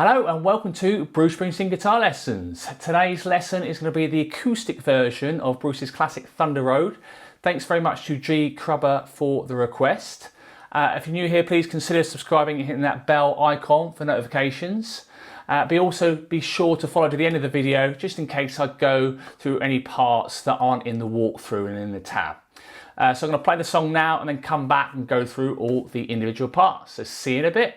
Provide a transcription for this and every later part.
Hello and welcome to Bruce Springsteen Guitar Lessons. Today's lesson is going to be the acoustic version of Bruce's classic Thunder Road. Thanks very much to G Crubber for the request. If you're new here, please consider subscribing and hitting that bell icon for notifications. Also be sure to follow to the end of the video just in case I go through any parts that aren't in the walkthrough and in the tab. So I'm going to play the song now and then come back and go through all the individual parts. So see you in a bit.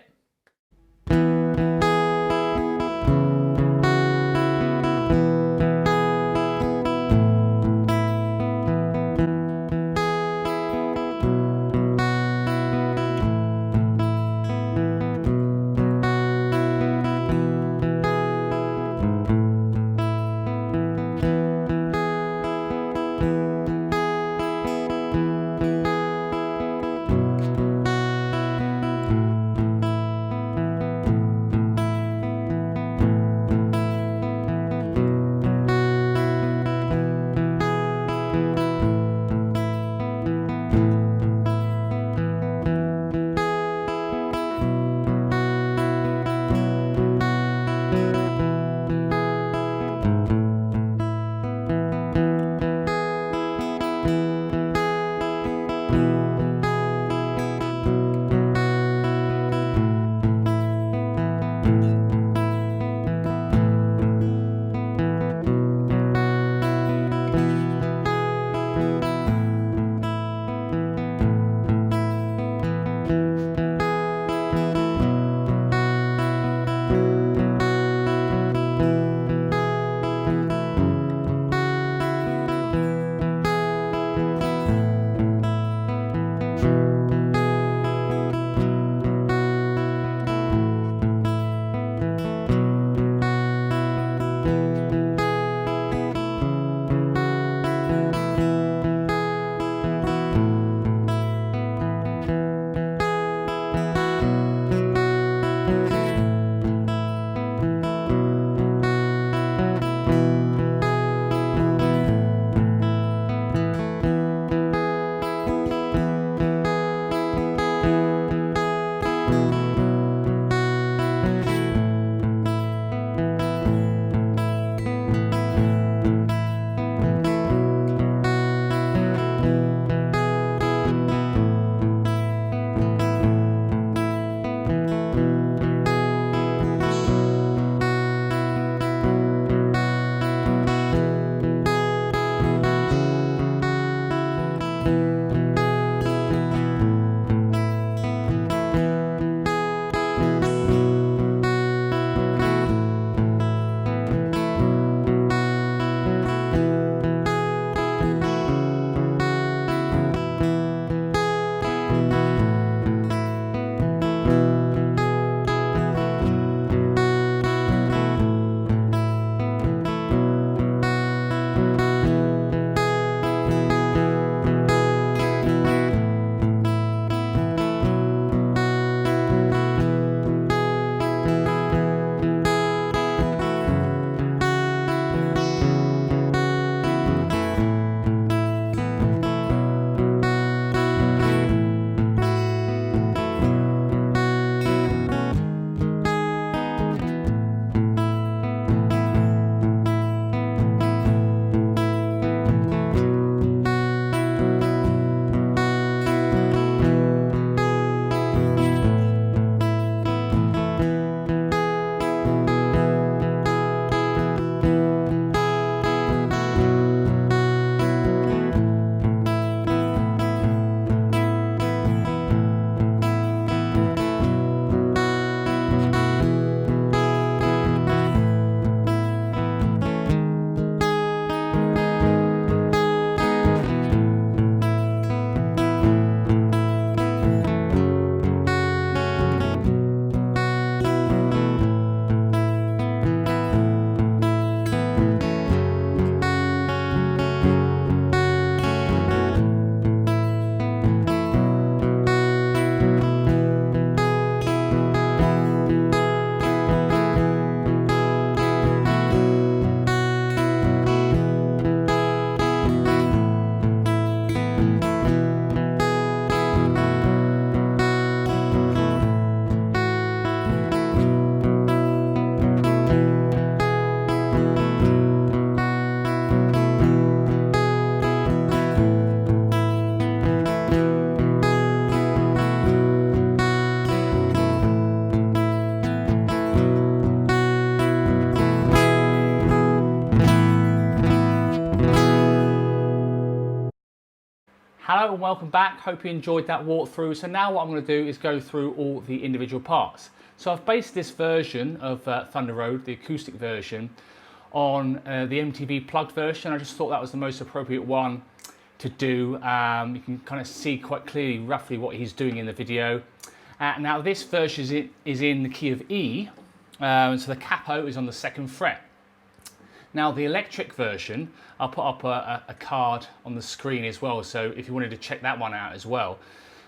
Hello and welcome back. Hope you enjoyed that walkthrough. So now what I'm going to do is go through all the individual parts. So I've based this version of Thunder Road, the acoustic version, on the MTV Plugged version. I just thought that was the most appropriate one to do. You can kind of see quite clearly roughly what he's doing in the video. Now this version is in the key of E, so the capo is on the 2nd fret. Now the electric version, I'll put up a card on the screen as well, so if you wanted to check that one out as well,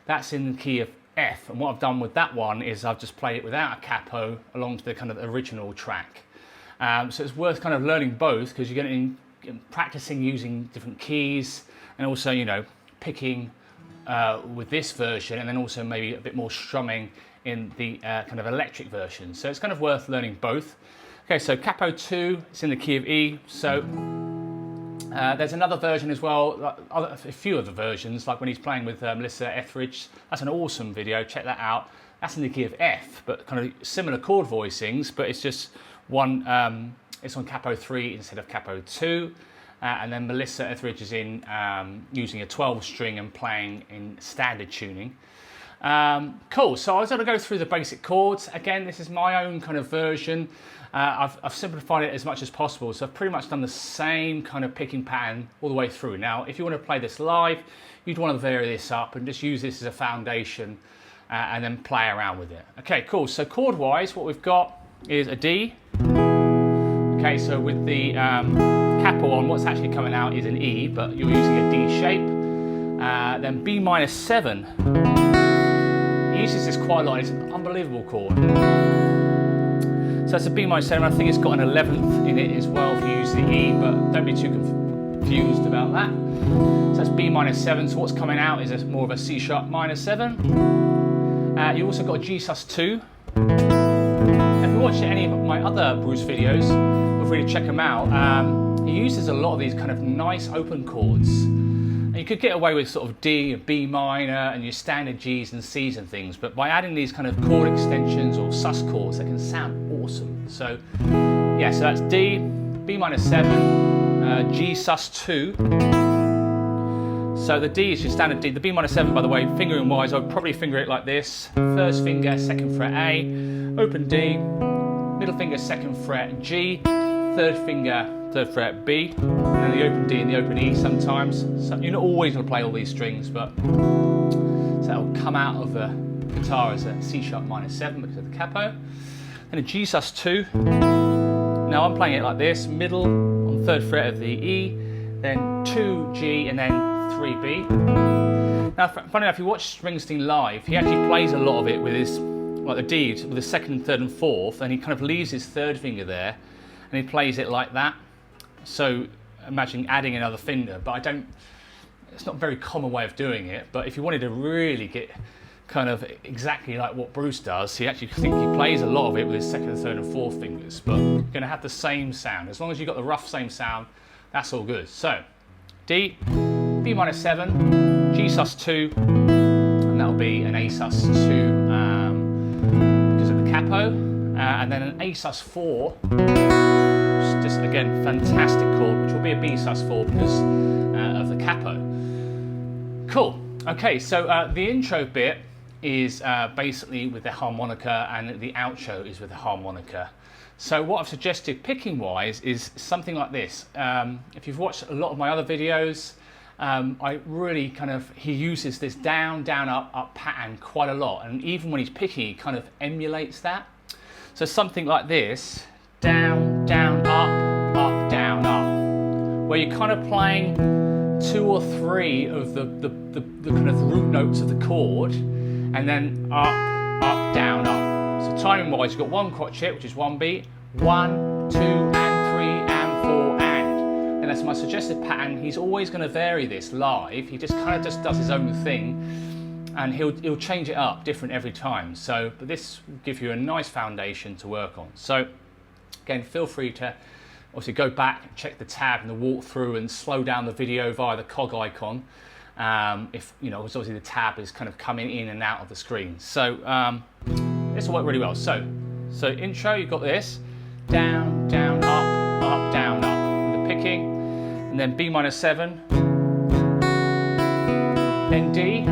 that's in the key of F. And what I've done with that one is I've just played it without a capo along to the kind of original track. So it's worth kind of learning both, because you're getting practicing using different keys, and also, you know, picking with this version, and then also maybe a bit more strumming in the kind of electric version. So it's kind of worth learning both. Okay, so capo 2, it's in the key of E. So there's another version as well, a few other versions, like when he's playing with Melissa Etheridge. That's an awesome video, check that out. That's in the key of F, but kind of similar chord voicings, but it's just one, it's on capo 3 instead of capo 2. And then Melissa Etheridge is in using a 12 string and playing in standard tuning. Cool, so I was going to go through the basic chords. Again, this is my own kind of version. I've simplified it as much as possible, so I've pretty much done the same kind of picking pattern all the way through. Now, if you want to play this live, you'd want to vary this up and just use this as a foundation and then play around with it. Okay, cool, so chord-wise, what we've got is a D. Okay, so with the capo on, what's actually coming out is an E, but you're using a D shape. Then B minor 7. He uses this quite a lot, it's an unbelievable chord. So that's a B minor 7, I think it's got an 11th in it as well if you use the E, but don't be too confused about that. So that's B minor 7, so what's coming out is more of a C sharp minor 7. You also got a G sus2. If you watch any of my other Bruce videos, feel free to check them out. He uses a lot of these kind of nice open chords. You could get away with sort of D, B minor, and your standard Gs and Cs and things, but by adding these kind of chord extensions or sus chords, they can sound awesome. So, yeah, so that's D, B minor 7, G sus2. So the D is your standard D. The B minor 7, by the way, fingering wise, I would probably finger it like this. First finger, 2nd fret A, open D, middle finger, 2nd fret G, third finger, 3rd fret B, and then the open D and the open E sometimes. So you're not always going to play all these strings, but so that'll come out of the guitar as a C sharp minor 7 because of the capo. Then a G sus2. Now I'm playing it like this, middle on 3rd fret of the E, then 2 G and then 3 B. Now, funny enough, if you watch Springsteen live, he actually plays a lot of it with his, like the D, with the 2nd, 3rd and 4th, and he kind of leaves his 3rd finger there, and he plays it like that. So imagine adding another finger, but it's not a very common way of doing it, but if you wanted to really get kind of exactly like what Bruce does, he actually think he plays a lot of it with his 2nd, 3rd and 4th fingers, but you're going to have the same sound. As long as you've got the rough same sound, that's all good. So D, B minor 7, G sus2, and that'll be an A sus2 because of the capo, and then an A sus4, which is just again fantastic chord, which will be a B sus4 because of the capo. Cool. Okay, so the intro bit is basically with the harmonica, and the outro is with the harmonica. So what I've suggested picking wise is something like this. If you've watched a lot of my other videos, I really he uses this down, down, up, up pattern quite a lot, and even when he's picking, he kind of emulates that. So something like this, down, down, up, down, up, where you're kind of playing 2 or 3 of the kind of root notes of the chord, and then up, up, down, up. So timing wise, you've got 1 crotchet, which is 1 beat, 1, 2, and 3, and 4, and that's my suggested pattern. He's always going to vary this live. He just kind of just does his own thing, and he'll change it up different every time. So, but this will give you a nice foundation to work on. So, again, feel free to obviously go back, check the tab and the walkthrough, and slow down the video via the cog icon. If you know, obviously the tab is kind of coming in and out of the screen. So this will work really well. So intro, you've got this down, down, up, down, up with the picking, and then B minor 7, then D,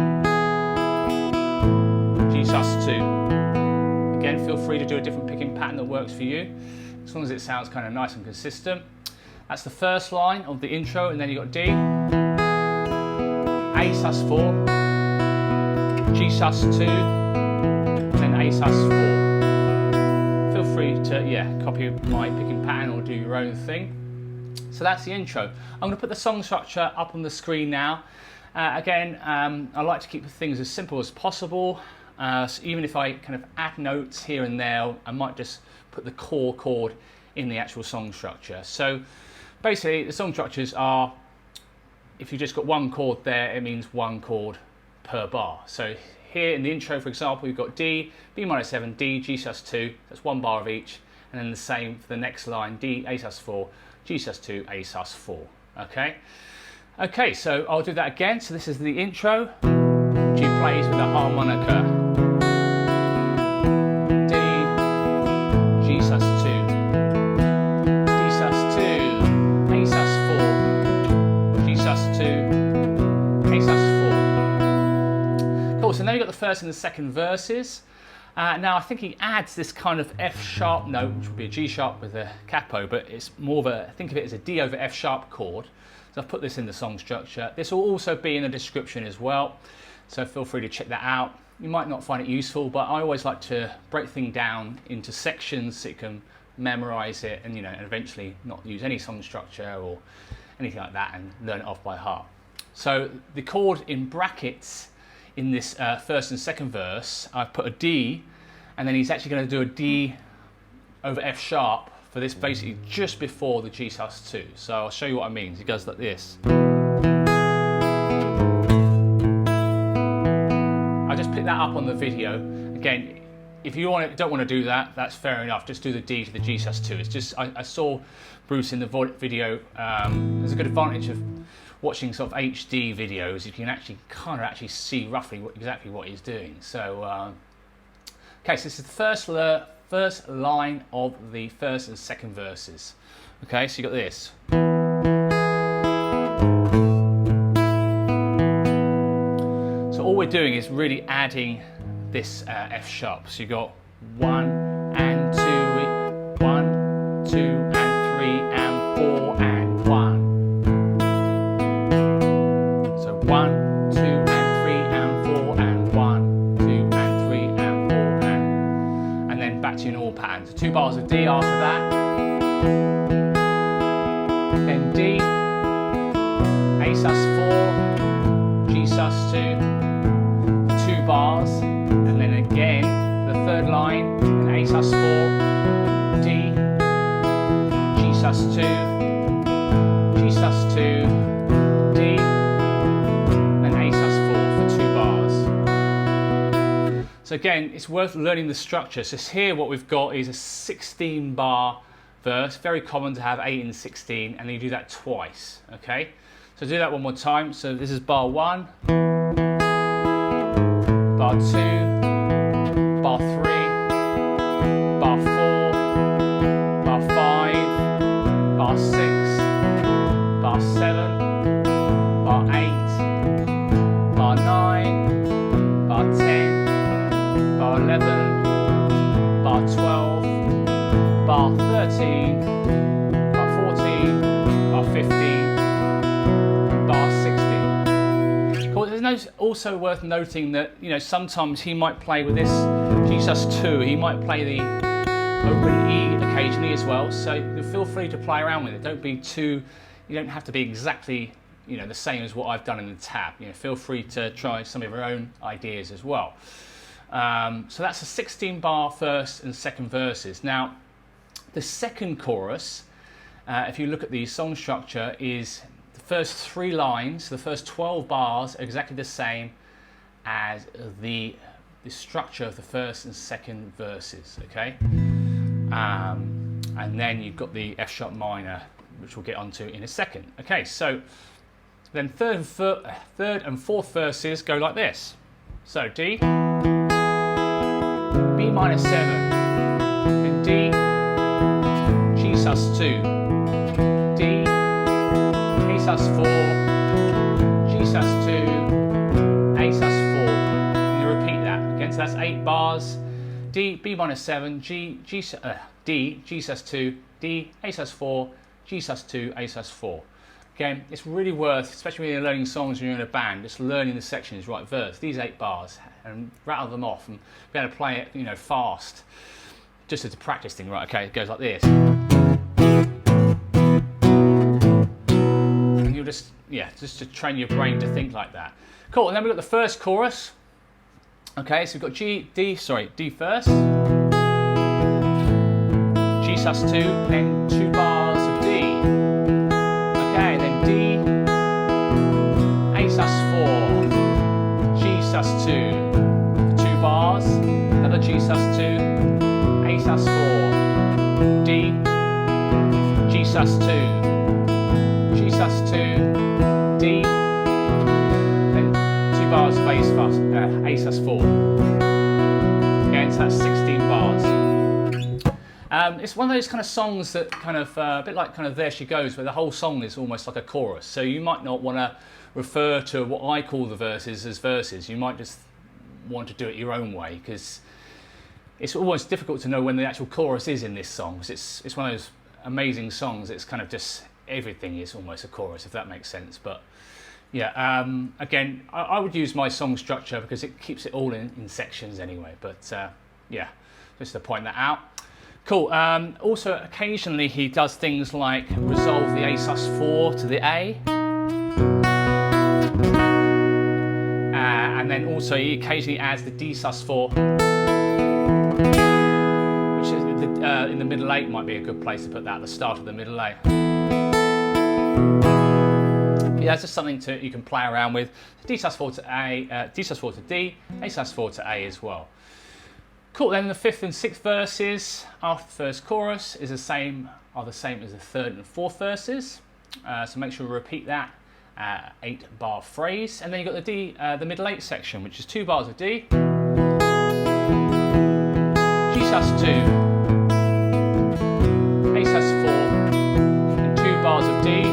G sus2. Again, feel free to do a different picking pattern that works for you, as long as it sounds kind of nice and consistent. That's the first line of the intro, and then you've got D, A sus4, G sus2, then A sus4. Feel free to copy my picking pattern or do your own thing. So that's the intro. I'm going to put the song structure up on the screen now. Again, I like to keep things as simple as possible. So even if I kind of add notes here and there, I might just put the core chord in the actual song structure. So basically, the song structures are, if you just got one chord there, it means one chord per bar. So here in the intro, for example, you've got D, B minor 7, D, G sus2, that's one bar of each, and then the same for the next line, D, A sus4, G sus2, A sus4, okay? Okay, so I'll do that again. So this is the intro. G plays with a harmonica. D, G sus2, D sus2, A sus4, G sus2, A sus4. Cool, so now you've got the first and the second verses. Now I think he adds this kind of F sharp note, which would be a G sharp with a capo, but it's more of a, think of it as a D over F sharp chord. So I've put this in the song structure. This will also be in the description as well, so feel free to check that out. You might not find it useful, but I always like to break things down into sections so you can memorize it and, and eventually not use any song structure or anything like that and learn it off by heart. So the chord in brackets in this first and second verse, I've put a D, and then he's actually going to do a D over F sharp for this basically just before the G sus2. So I'll show you what I mean. He goes like this. I just picked that up on the video. Again, if you don't want to do that, that's fair enough. Just do the D to the G sus2. It's just, I saw Bruce in the video. There's a good advantage of watching sort of HD videos. You can actually kind of see roughly exactly what he's doing. So, okay, so this is the first line of the first and second verses. Okay, so you got this. So all we're doing is really adding this F sharp. So you got 1 and 2, 1, 2 and 3 and 4 and 1. So 1, 2 and 3 and 4 and 1, 2 and 3 and 4 and then back to your normal pattern. So 2 bars of D after that. Then D, A sus4, G sus2, 2 bars, and then again the third line, and A sus4, D, G sus2, G sus2, D, then A sus4 for 2 bars. So again, it's worth learning the structure. So here what we've got is a 16 bar verse, very common to have 8 and 16, and then you do that twice, okay? So do that one more time. So this is bar 1, bar 2, bar 3, bar 4, bar 5, bar 6, bar 7, bar 8, bar 9, bar 10, bar 11, bar 12, bar 13, bar 14, bar 15, bar 16. Cool. There's also worth noting that, sometimes he might play with this G sus2, he might play the open E occasionally as well, so feel free to play around with it. You don't have to be exactly the same as what I've done in the tab. Feel free to try some of your own ideas as well. So that's a 16 bar first and second verses. Now, the second chorus, if you look at the song structure, is the first 3 lines, the first 12 bars are exactly the same as the structure of the first and second verses, okay? And then you've got the F sharp minor, which we'll get onto in a second. Okay, so then third and fourth verses go like this. So D, B minor 7, and D, G sus2, D, A sus4, G sus2, bars, D, B minor 7, D, G sus2, D, A sus4, G sus2, A sus4. Again, it's really worth, especially when you're learning songs and you're in a band, just learning the sections right verse, these 8 bars, and rattle them off and be able to play it, you know, fast, just as a practice thing. Right, okay, it goes like this. And you'll just, yeah, just to train your brain to think like that. Cool, and then we've got the first chorus. Okay, so we've got D first, G sus2, then 2 bars of D. Okay, then D, A sus4, G sus2, 2 bars, another G sus2, A sus4, D, G sus2, G sus2, D, then 2 bars of A sus4. Again, so that's 16 bars. It's one of those kind of songs that kind of, a bit like kind of There She Goes, where the whole song is almost like a chorus. So you might not want to refer to what I call the verses as verses. You might just want to do it your own way, because it's almost difficult to know when the actual chorus is in this song. It's one of those amazing songs. It's kind of just everything is almost a chorus, if that makes sense. But yeah, again, I would use my song structure because it keeps it all in sections anyway. But yeah, just to point that out. Cool. Also, occasionally he does things like resolve the A sus4 to the A. And then also he occasionally adds the D sus4, which is in the middle 8 might be a good place to put that, the start of the middle 8. Yeah, it's just something you can play around with. D sus4 to A, D sus4 to D, A sus4 to A as well. Cool, then the 5th and 6th verses after the first chorus are the same as the 3rd and 4th verses. So make sure you repeat that 8-bar phrase. And then you've got the D, the middle 8 section, which is 2 bars of D, G sus2, A sus4, and 2 bars of D,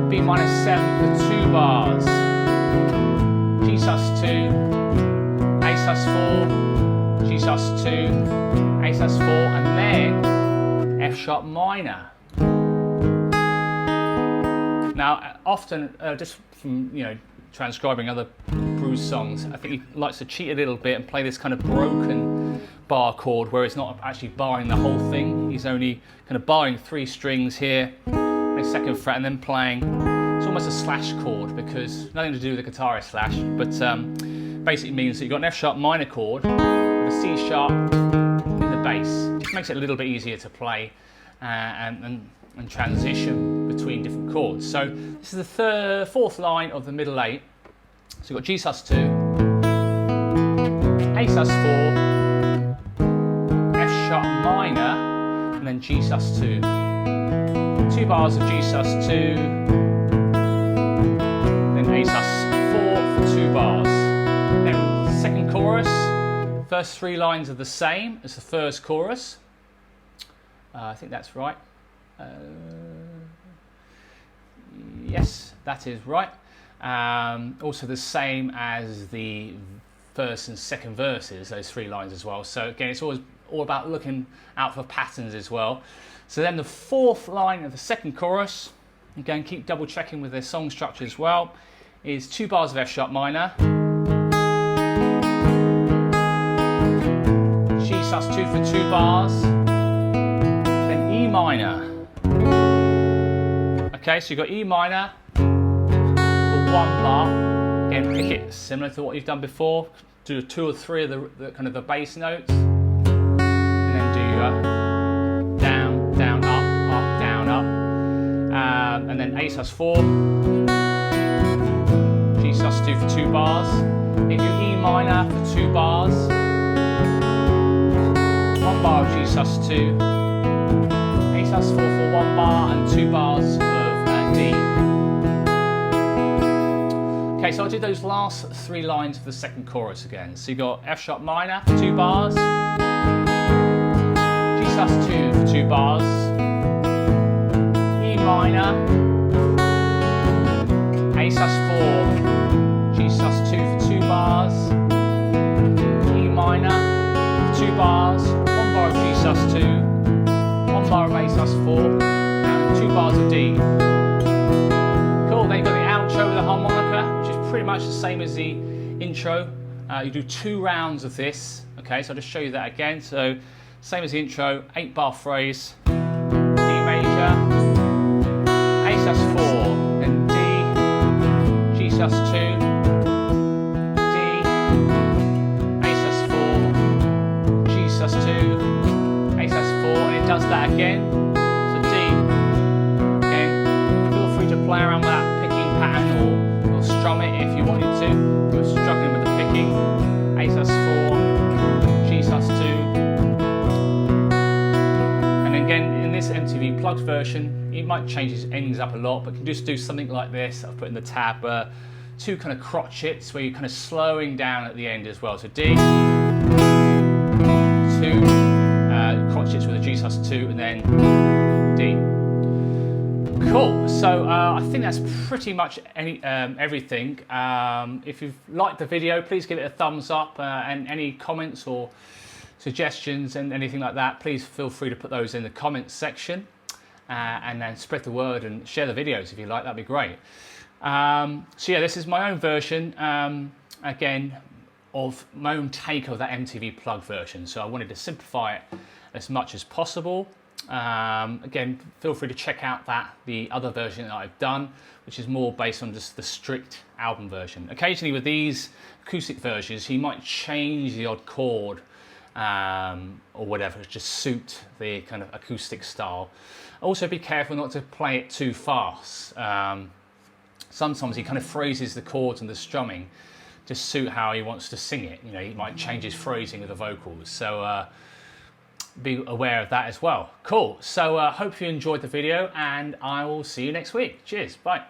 B minor 7 for 2 bars, G sus2, A sus4, G sus2, A sus4, and then F sharp minor. Now, often, just from transcribing other Bruce songs, I think he likes to cheat a little bit and play this kind of broken bar chord where it's not actually barring the whole thing. He's only kind of barring 3 strings here, a 2nd fret, and then playing. It's almost a slash chord because nothing to do with the guitarist slash, but basically means that you've got an F sharp minor chord with a C sharp in the bass. It makes it a little bit easier to play and transition between different chords. So this is the 4th line of the middle 8. So you've got G sus2, A sus4, F sharp minor, and then G sus2. 2 bars of G sus2, then A sus4 for 2 bars. Then 2nd chorus, first 3 lines are the same as the first chorus. I think that's right. Yes, that is right. Also the same as the 1st and 2nd verses, those 3 lines as well. So again, it's always all about looking out for patterns as well. So then the 4th line of the 2nd chorus, again, keep double checking with their song structure as well, is 2 bars of F sharp minor, G sus2 for 2 bars, then E minor. Okay, so you've got E minor for 1 bar. Again, pick it similar to what you've done before. Do 2 or 3 of the kind of the bass notes, and then do down, down, up, up, down, up, and then A sus4, G sus2 for 2 bars. Then do E minor for 2 bars, 1 bar of G sus2, A sus4 for 1 bar, and 2 bars of D. Okay, so I'll do those last 3 lines of the 2nd chorus again. So you've got F sharp minor for 2 bars, G sus2 for 2 bars, E minor, A sus4, G sus2 for 2 bars, 2 bars, 1 bar of G sus2, 1 bar of A sus4, and 2 bars of D. Cool, then you've got the outro with the harmonica, which is pretty much the same as the intro. You do 2 rounds of this. Okay, so I'll just show you that again. So, same as the intro, 8 bar phrase, D major, A sus4, then D, G sus2, D, A sus4, G sus2, A sus4, and it does that again. So D. Again, feel free to play around with that picking pattern or strum it if you wanted to. If you're struggling with the picking, A sus4, G sus2. And again, in this MTV Plugged version, it might change its endings up a lot, but you can just do something like this. I've put in the tab 2 kind of crotchets where you're kind of slowing down at the end as well. So D, 2 crotchets with a G sus2, and then D. Cool, so I think that's pretty much everything. If you've liked the video, please give it a thumbs up, and any comments or suggestions and anything like that, please feel free to put those in the comments section, and then spread the word and share the videos if you like, that'd be great. So yeah, this is my own version, again, of my own take of that MTV Plugged version, so I wanted to simplify it as much as possible. Again, feel free to check out the other version that I've done, which is more based on just the strict album version. Occasionally with these acoustic versions, you might change the odd chord or whatever to just suit the kind of acoustic style. Also be careful not to play it too fast. Sometimes he kind of phrases the chords and the strumming to suit how he wants to sing it. You know, he might change his phrasing of the vocals. So be aware of that as well. Cool, so hope you enjoyed the video, and I will see you next week. Cheers, bye.